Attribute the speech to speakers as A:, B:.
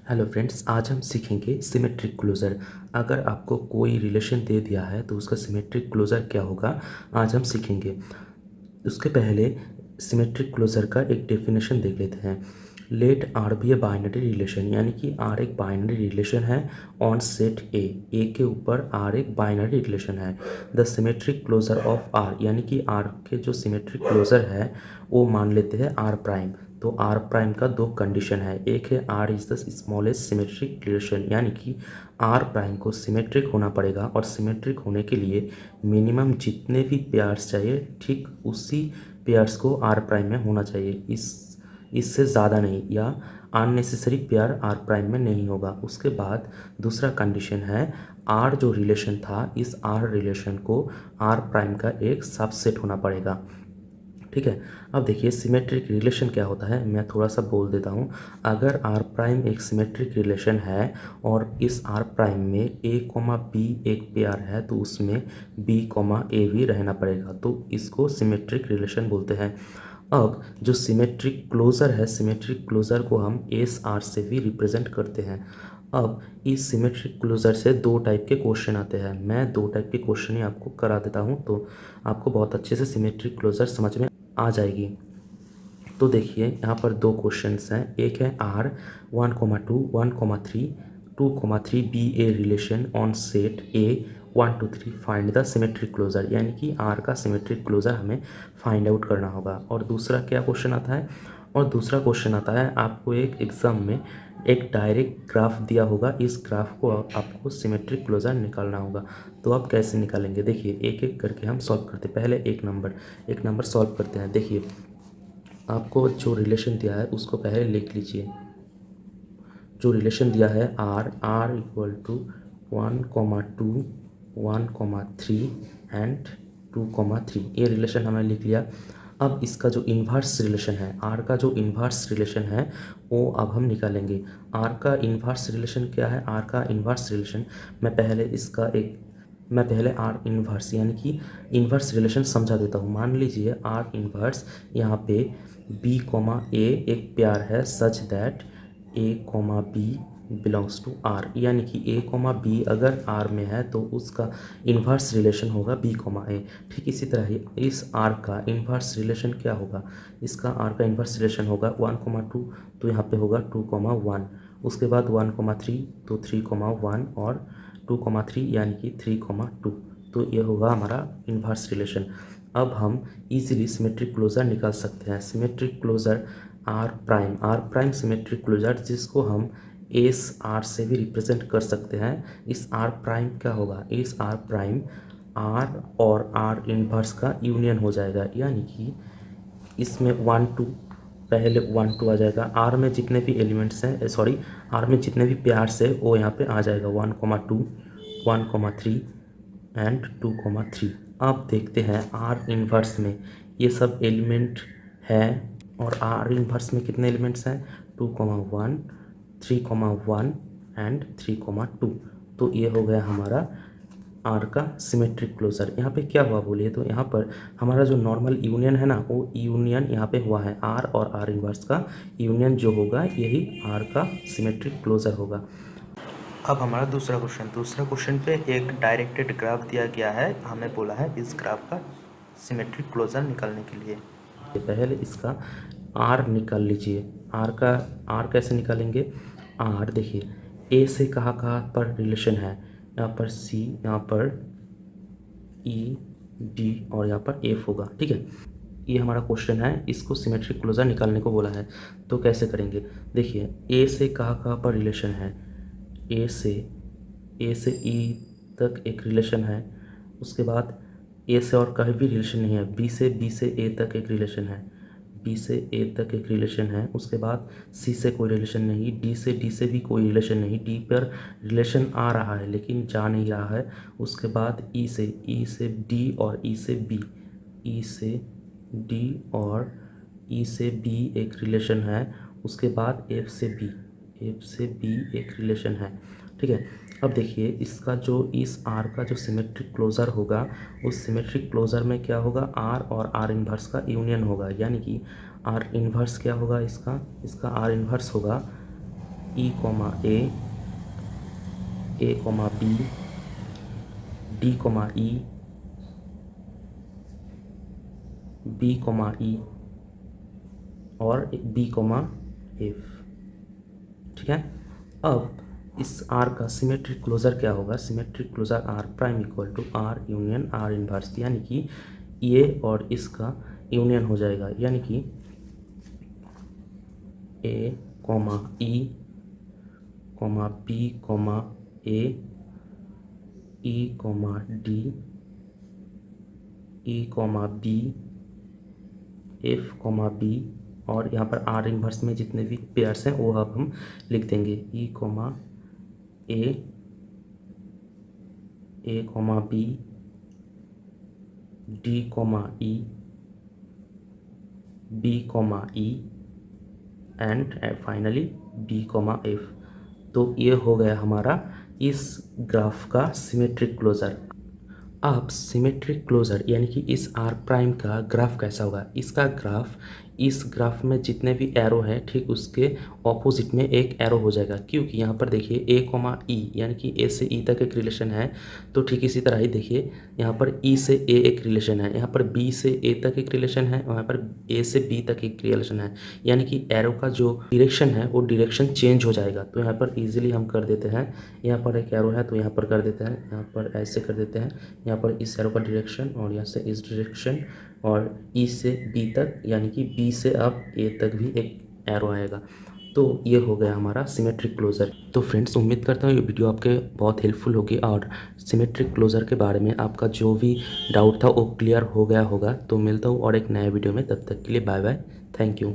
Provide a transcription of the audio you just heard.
A: Hello friends, आज हम सीखेंगे सिमेट्रिक क्लोज़र। अगर आपको कोई रिलेशन दे दिया है तो उसका सिमेट्रिक क्लोज़र क्या होगा, आज हम सीखेंगे। उसके पहले सिमेट्रिक क्लोज़र का एक डेफिनेशन देख लेते हैं। Let R be A binary relation, यानी कि आर एक बाइनरी रिलेशन है ऑन सेट ए के ऊपर आर एक बाइनरी रिलेशन है। The symmetric closure of R, यानी कि आर के जो सिमेट्रिक क्लोज़र है वो मान लेते हैं आर प्राइम। तो आर प्राइम का दो कंडीशन है, एक है R is the smallest symmetric relation, यानी कि आर प्राइम को सिमेट्रिक होना पड़ेगा और सिमेट्रिक होने के लिए मिनिमम जितने भी पेयर्स चाहिए ठीक उसी पेयर्स को आर प्राइम में होना चाहिए, इससे ज़्यादा नहीं, या अननेसेसरी पेयर आर प्राइम में नहीं होगा। उसके बाद दूसरा कंडीशन है आर जो रिलेशन था, इस आर रिलेशन को आर प्राइम का एक सबसेट होना पड़ेगा। ठीक है, अब देखिए सिमेट्रिक रिलेशन क्या होता है, मैं थोड़ा सा बोल देता हूँ। अगर आर प्राइम एक सिमेट्रिक रिलेशन है और इस आर प्राइम में ए कोमा बी एक पेयर है तो उसमें बी कोमा ए भी रहना पड़ेगा, तो इसको सिमेट्रिक रिलेशन बोलते हैं। अब जो सिमेट्रिक क्लोज़र है, सिमेट्रिक क्लोज़र को हम एस आर से भी रिप्रेजेंट करते हैं। अब इस सिमेट्रिक क्लोज़र से दो टाइप के क्वेश्चन आते हैं, मैं दो टाइप के क्वेश्चन ही आपको करा देता हूँ तो आपको बहुत अच्छे से सिमेट्रिक क्लोज़र समझ में आ जाएगी। तो देखिए यहाँ पर दो क्वेश्चंस हैं, एक है R 1,2 1,3 2,3 be A relation on set A 1 2 3 find the symmetric closure, यानी कि आर का सिमेट्रिक क्लोज़र हमें फाइंड आउट करना होगा। और दूसरा क्या क्वेश्चन आता है, और दूसरा क्वेश्चन आता है आपको एक एग्ज़ाम में एक डायरेक्ट ग्राफ दिया होगा, इस ग्राफ को आपको सिमेट्रिक क्लोज़र निकालना होगा। तो आप कैसे निकालेंगे, देखिए एक एक करके हम सॉल्व करते हैं। पहले एक नंबर सॉल्व करते हैं। देखिए आपको जो रिलेशन दिया है उसको पहले लिख लीजिए। जो रिलेशन दिया है आर इक्वल टू 1,2 1,3 एंड 2,3, ये रिलेशन हमने लिख लिया। अब इसका जो इन्वर्स रिलेशन है, आर का जो इन्वर्स रिलेशन है वो अब हम निकालेंगे। आर का इन्वर्स रिलेशन क्या है, आर का इन्वर्स रिलेशन मैं पहले आर इन्वर्स यानी कि इन्वर्स रिलेशन समझा देता हूँ। मान लीजिए आर इन्वर्स यहाँ पे बी कोमा ए एक प्यार है such that A comma B belongs to R, यानी कि ए कोमा बी अगर आर में है तो उसका इन्वर्स रिलेशन होगा बी कोमा ए। ठीक इसी तरह ही इस आर का इन्वर्स रिलेशन क्या होगा, इसका आर का इन्वर्स रिलेशन होगा 1,2 तो यहाँ पे होगा 2,1, उसके बाद 1,3 तो 3,1 और 2,3 यानी कि 3,2, तो ये होगा हमारा इन्वर्स रिलेशन। अब हम इजीली सिमेट्रिक क्लोज़र निकाल सकते हैं। Symmetric closure R prime symmetric closure, जिसको हम एस आर से भी रिप्रेजेंट कर सकते हैं। इस आर प्राइम क्या होगा, इस आर प्राइम आर और आर इन्वर्स का यूनियन हो जाएगा, यानी कि इसमें 1 2 पहले 1 2 आ जाएगा। आर में जितने भी एलिमेंट्स हैं, सॉरी आर में जितने भी पेयर्स है वो यहाँ पे आ जाएगा 1,2 1,3 एंड 2,3। अब देखते हैं आर इन्वर्स में ये सब एलिमेंट है, और आर इन्वर्स में कितने एलिमेंट्स हैं 2,1 3,1 एंड 3,2। तो ये हो गया हमारा आर का सिमेट्रिक क्लोज़र। यहाँ पे क्या हुआ बोलिए, तो यहाँ पर हमारा जो नॉर्मल यूनियन है ना, वो यूनियन यहाँ पे हुआ है, आर और आर इन्वर्स का यूनियन जो होगा यही आर का सिमेट्रिक क्लोज़र होगा। अब हमारा दूसरा क्वेश्चन पे एक डायरेक्टेड ग्राफ दिया गया है, हमें बोला है इस ग्राफ का सिमेट्रिक क्लोज़र निकालने के लिए पहले इसका आर निकाल लीजिए। आर कैसे निकालेंगे, आर देखिए ए से कहाँ कहाँ पर रिलेशन है, यहाँ पर सी, यहाँ पर ई डी और यहाँ पर एफ होगा। ठीक है, ये हमारा क्वेश्चन है, इसको सिमेट्रिक क्लोज़र निकालने को बोला है। तो कैसे करेंगे, देखिए ए से कहाँ कहाँ पर रिलेशन है, ए से ई तक एक रिलेशन है, उसके बाद ए से और कहीं भी रिलेशन नहीं है, बी से ए तक एक रिलेशन है, बी से ए तक एक रिलेशन है, उसके बाद सी से कोई रिलेशन नहीं, डी से भी कोई रिलेशन नहीं, डी पर रिलेशन आ रहा है लेकिन जा नहीं रहा है, उसके बाद ई से डी और ई से बी, ई से डी और ई से बी एक रिलेशन है, उसके बाद एफ से बी एक रिलेशन है। ठीक है, अब देखिए इसका जो इस आर का जो सिमेट्रिक क्लोज़र होगा, उस सिमेट्रिक क्लोज़र में क्या होगा, आर और आर इन्वर्स का यूनियन होगा, यानी कि आर इन्वर्स क्या होगा, इसका आर इन्वर्स होगा E comma A comma B, D comma E, B comma E और बी कॉमा एफ। ठीक है। अब इस आर का सिमेट्रिक क्लोजर क्या होगा? Symmetric closure R prime equal to R union R inverse, यानी कि ये और इसका यूनियन हो जाएगा, यानी कि A comma E comma B comma A, E comma D, E comma B, F comma B, और यहाँ पर आर इन्वर्स में जितने भी पेयर्स हैं वो अब हम लिख देंगे। E comma A comma B, D comma E, B comma E and finally B comma F. तो ये हो गया हमारा इस ग्राफ का सिमेट्रिक क्लोजर। अब सिमेट्रिक क्लोजर यानी कि इस आर प्राइम का ग्राफ कैसा होगा? इसका ग्राफ, इस ग्राफ में जितने भी एरो हैं ठीक उसके ऑपोजिट में एक एरो हो जाएगा, क्योंकि यहाँ पर देखिए ए कॉमा ई यानी कि ए से ई तक एक रिलेशन है, तो ठीक इसी तरह ही देखिए यहाँ पर ई से ए एक रिलेशन है, यहाँ पर बी से ए तक एक रिलेशन है और यहाँ पर ए से बी तक एक रिलेशन है, यानी कि एरो का जो डायरेक्शन है वो डायरेक्शन चेंज हो जाएगा। तो यहाँ पर ईजिली हम कर देते हैं, यहाँ पर एक एरो है तो यहाँ पर कर देते हैं, यहाँ पर ऐसे कर देते हैं, यहाँ पर इस एरो का डायरेक्शन और यहाँ से इस डायरेक्शन और ई से बी तक, यानी कि बी से अब ए तक भी एक एरो आएगा। तो ये हो गया हमारा सिमेट्रिक क्लोजर। तो फ्रेंड्स उम्मीद करता हूँ ये वीडियो आपके बहुत हेल्पफुल होगी और सिमेट्रिक क्लोजर के बारे में आपका जो भी डाउट था वो क्लियर हो गया होगा। तो मिलता हूँ और एक नए वीडियो में, तब तक के लिए बाय बाय, थैंक यू।